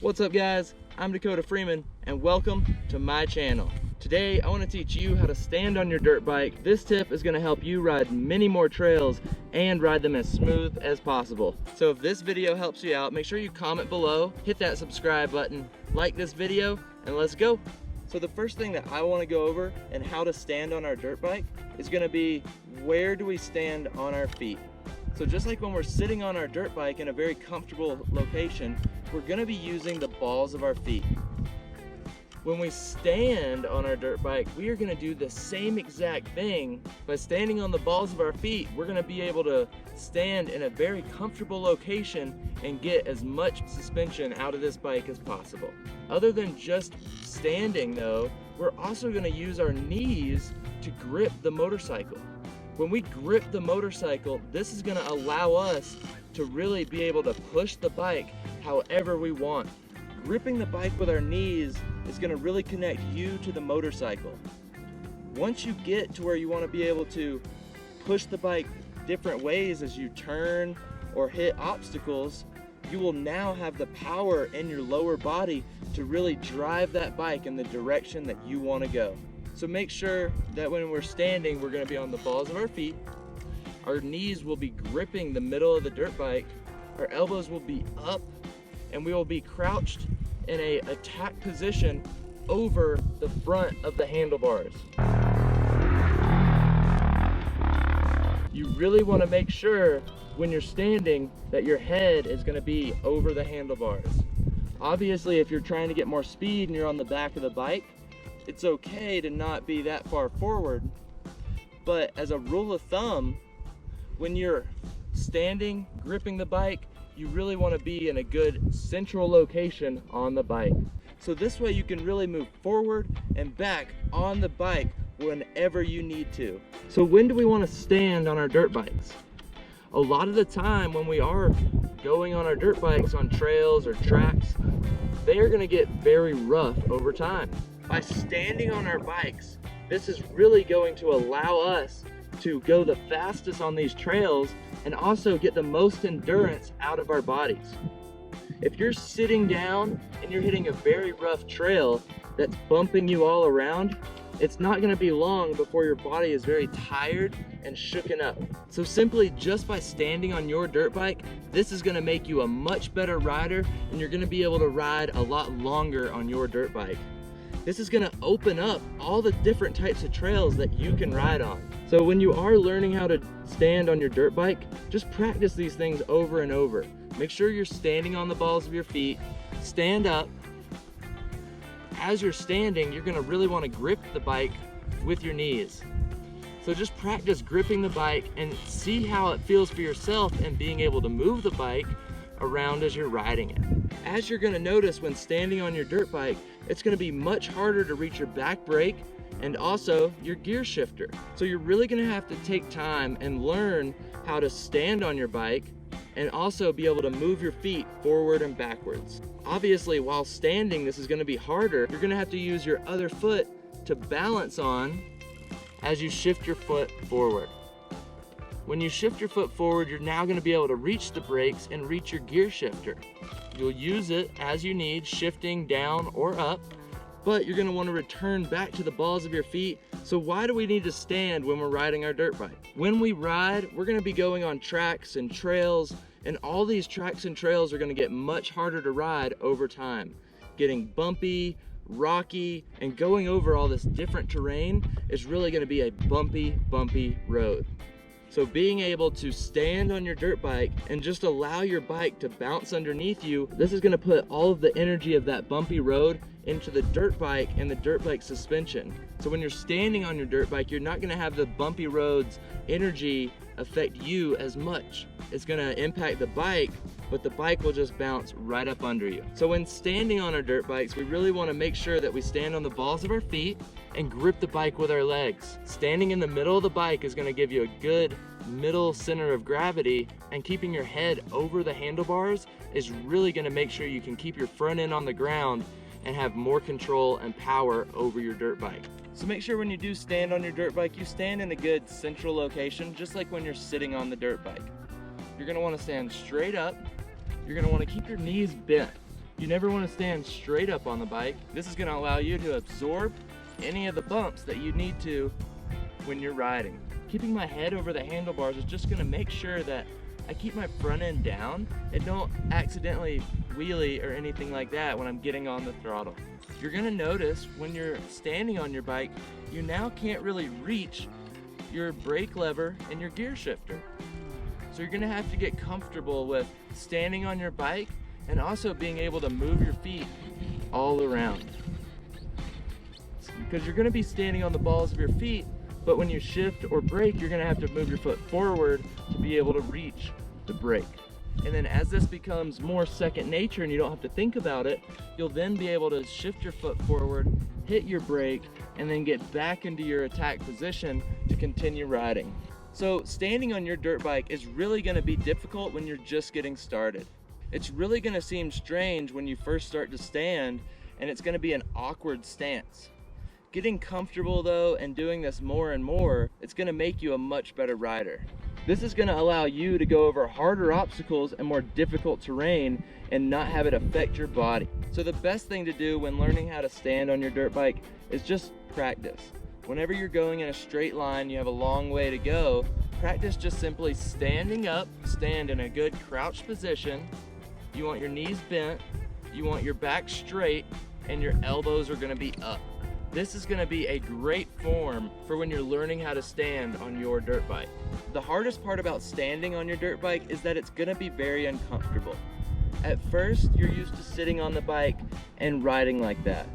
What's up guys, I'm Dakota Freeman and welcome to my channel. Today I want to teach you how to stand on your dirt bike. This tip is going to help you ride many more trails and ride them as smooth as possible. So if this video helps you out, make sure you comment below, hit that subscribe button, like this video, and let's go. So the first thing that I want to go over and how to stand on our dirt bike is going to be, where do we stand on our feet? So just like when we're sitting on our dirt bike in a very comfortable location, we're going to be using the balls of our feet. When we stand on our dirt bike, we are going to do the same exact thing. By standing on the balls of our feet, we're going to be able to stand in a very comfortable location and get as much suspension out of this bike as possible. Other than just standing though, we're also going to use our knees to grip the motorcycle. When we grip the motorcycle, this is going to allow us to really be able to push the bike however we want. Gripping the bike with our knees is going to really connect you to the motorcycle. Once you get to where you want to be able to push the bike different ways as you turn or hit obstacles, you will now have the power in your lower body to really drive that bike in the direction that you want to go. So make sure that when we're standing, we're going to be on the balls of our feet. Our knees will be gripping the middle of the dirt bike. Our elbows will be up, and we will be crouched in a attack position over the front of the handlebars. You really want to make sure when you're standing that your head is going to be over the handlebars. Obviously, if you're trying to get more speed and you're on the back of the bike, it's okay to not be that far forward, but as a rule of thumb, when you're standing, gripping the bike, you really want to be in a good central location on the bike. So this way you can really move forward and back on the bike whenever you need to. So when do we want to stand on our dirt bikes? A lot of the time when we are going on our dirt bikes on trails or tracks, they are going to get very rough over time. By standing on our bikes, this is really going to allow us to go the fastest on these trails and also get the most endurance out of our bodies. If you're sitting down and you're hitting a very rough trail that's bumping you all around, it's not going to be long before your body is very tired and shooken up. So simply just by standing on your dirt bike, this is going to make you a much better rider, and you're going to be able to ride a lot longer on your dirt bike. This is going to open up all the different types of trails that you can ride on. So when you are learning how to stand on your dirt bike, just practice these things over and over. Make sure you're standing on the balls of your feet. Stand up. As you're standing, you're going to really want to grip the bike with your knees. So just practice gripping the bike and see how it feels for yourself and being able to move the bike around as you're riding it. As you're going to notice when standing on your dirt bike, it's going to be much harder to reach your back brake and also your gear shifter. So you're really going to have to take time and learn how to stand on your bike and also be able to move your feet forward and backwards. Obviously, while standing, this is going to be harder. You're going to have to use your other foot to balance on as you shift your foot forward. When you shift your foot forward, you're now going to be able to reach the brakes and reach your gear shifter. You'll use it as you need, shifting down or up, but you're going to want to return back to the balls of your feet. So why do we need to stand when we're riding our dirt bike? When we ride, we're going to be going on tracks and trails, and all these tracks and trails are going to get much harder to ride over time. Getting bumpy, rocky, and going over all this different terrain is really going to be a bumpy road. So being able to stand on your dirt bike and just allow your bike to bounce underneath you, this is going to put all of the energy of that bumpy road into the dirt bike and the dirt bike suspension. So when you're standing on your dirt bike, you're not going to have the bumpy road's energy affect you as much. It's going to impact the bike, but the bike will just bounce right up under you. So when standing on our dirt bikes, we really want to make sure that we stand on the balls of our feet and grip the bike with our legs. Standing in the middle of the bike is going to give you a good middle center of gravity, and keeping your head over the handlebars is really going to make sure you can keep your front end on the ground and have more control and power over your dirt bike. So make sure when you do stand on your dirt bike, you stand in a good central location, just like when you're sitting on the dirt bike. You're going to want to stand straight up. You're going to want to keep your knees bent. You never want to stand straight up on the bike. This is going to allow you to absorb any of the bumps that you need to when you're riding. Keeping my head over the handlebars is just going to make sure that I keep my front end down and don't accidentally wheelie or anything like that when I'm getting on the throttle. You're going to notice when you're standing on your bike, you now can't really reach your brake lever and your gear shifter. So you're going to have to get comfortable with standing on your bike and also being able to move your feet all around. Because you're going to be standing on the balls of your feet, but when you shift or brake, you're going to have to move your foot forward to be able to reach the brake. And then as this becomes more second nature and you don't have to think about it, you'll then be able to shift your foot forward, hit your brake, and then get back into your attack position to continue riding. So standing on your dirt bike is really going to be difficult when you're just getting started. It's really going to seem strange when you first start to stand, and it's going to be an awkward stance. Getting comfortable though and doing this more and more, it's going to make you a much better rider. This is going to allow you to go over harder obstacles and more difficult terrain and not have it affect your body. So the best thing to do when learning how to stand on your dirt bike is just practice. Whenever you're going in a straight line, you have a long way to go, practice just simply standing up, stand in a good crouched position. You want your knees bent, you want your back straight, and your elbows are going to be up. This is going to be a great form for when you're learning how to stand on your dirt bike. The hardest part about standing on your dirt bike is that it's going to be very uncomfortable. At first, you're used to sitting on the bike and riding like that.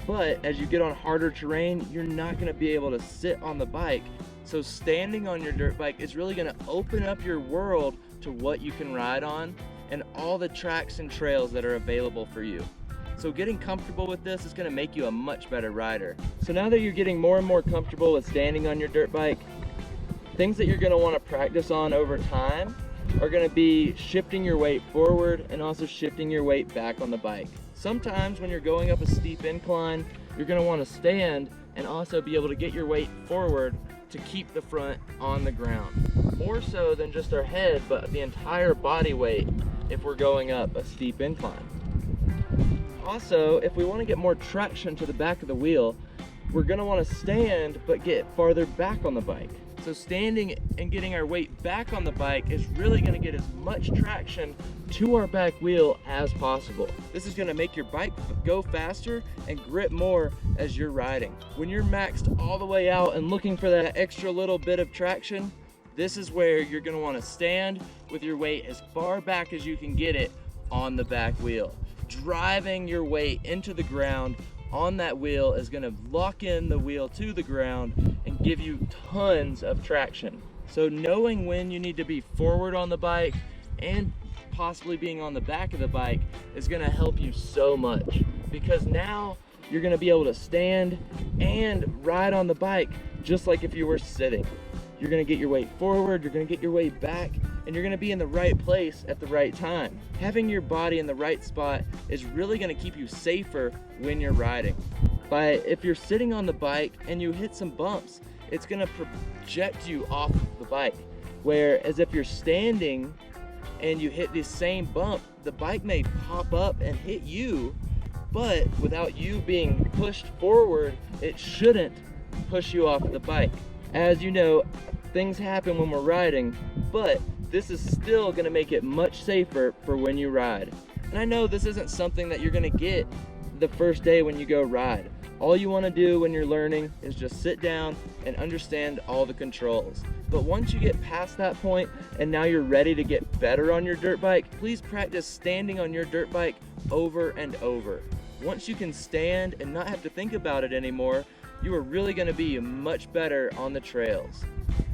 But as you get on harder terrain, you're not going to be able to sit on the bike. So standing on your dirt bike is really going to open up your world to what you can ride on and all the tracks and trails that are available for you. So getting comfortable with this is going to make you a much better rider. So now that you're getting more and more comfortable with standing on your dirt bike, things that you're going to want to practice on over time are going to be shifting your weight forward and also shifting your weight back on the bike. Sometimes when you're going up a steep incline, you're going to want to stand and also be able to get your weight forward to keep the front on the ground. More so than just our head, but the entire body weight if we're going up a steep incline. Also, if we want to get more traction to the back of the wheel, we're going to want to stand but get farther back on the bike. So standing and getting our weight back on the bike is really going to get as much traction to our back wheel as possible. This is going to make your bike go faster and grip more as you're riding. When you're maxed all the way out and looking for that extra little bit of traction, this is where you're going to want to stand with your weight as far back as you can get it on the back wheel. Driving your weight into the ground on that wheel is going to lock in the wheel to the ground and give you tons of traction. So knowing when you need to be forward on the bike and possibly being on the back of the bike is going to help you so much, because now you're going to be able to stand and ride on the bike just like if you were sitting. You're going to get your weight forward, you're going to get your weight back, and you're going to be in the right place at the right time. Having your body in the right spot is really going to keep you safer when you're riding. If you're sitting on the bike and you hit some bumps, it's going to project you off the bike. Whereas if you're standing and you hit this same bump, the bike may pop up and hit you, but without you being pushed forward, it shouldn't push you off the bike. As you know, things happen when we're riding, but this is still going to make it much safer for when you ride. And I know this isn't something that you're going to get the first day when you go ride. All you want to do when you're learning is just sit down and understand all the controls. But once you get past that point and now you're ready to get better on your dirt bike, please practice standing on your dirt bike over and over. Once you can stand and not have to think about it anymore, you are really going to be much better on the trails,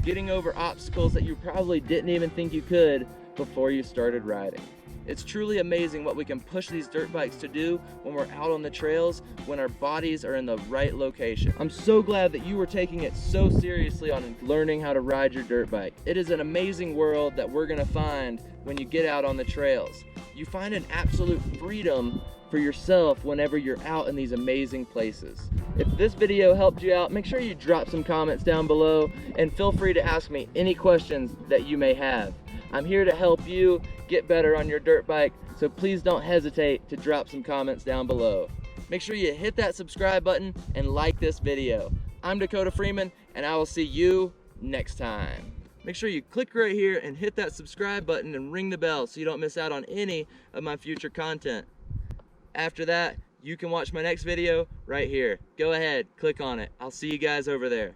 getting over obstacles that you probably didn't even think you could before you started riding. It's truly amazing what we can push these dirt bikes to do when we're out on the trails, when our bodies are in the right location. I'm so glad that you were taking it so seriously on learning how to ride your dirt bike. It is an amazing world that we're going to find when you get out on the trails. You find an absolute freedom for yourself whenever you're out in these amazing places. If this video helped you out, make sure you drop some comments down below and feel free to ask me any questions that you may have. I'm here to help you get better on your dirt bike. So please don't hesitate to drop some comments down below. Make sure you hit that subscribe button and like this video. I'm Dakota Freeman, and I will see you next time. Make sure you click right here and hit that subscribe button and ring the bell so you don't miss out on any of my future content. After that, you can watch my next video right here. Go ahead, click on it. I'll see you guys over there.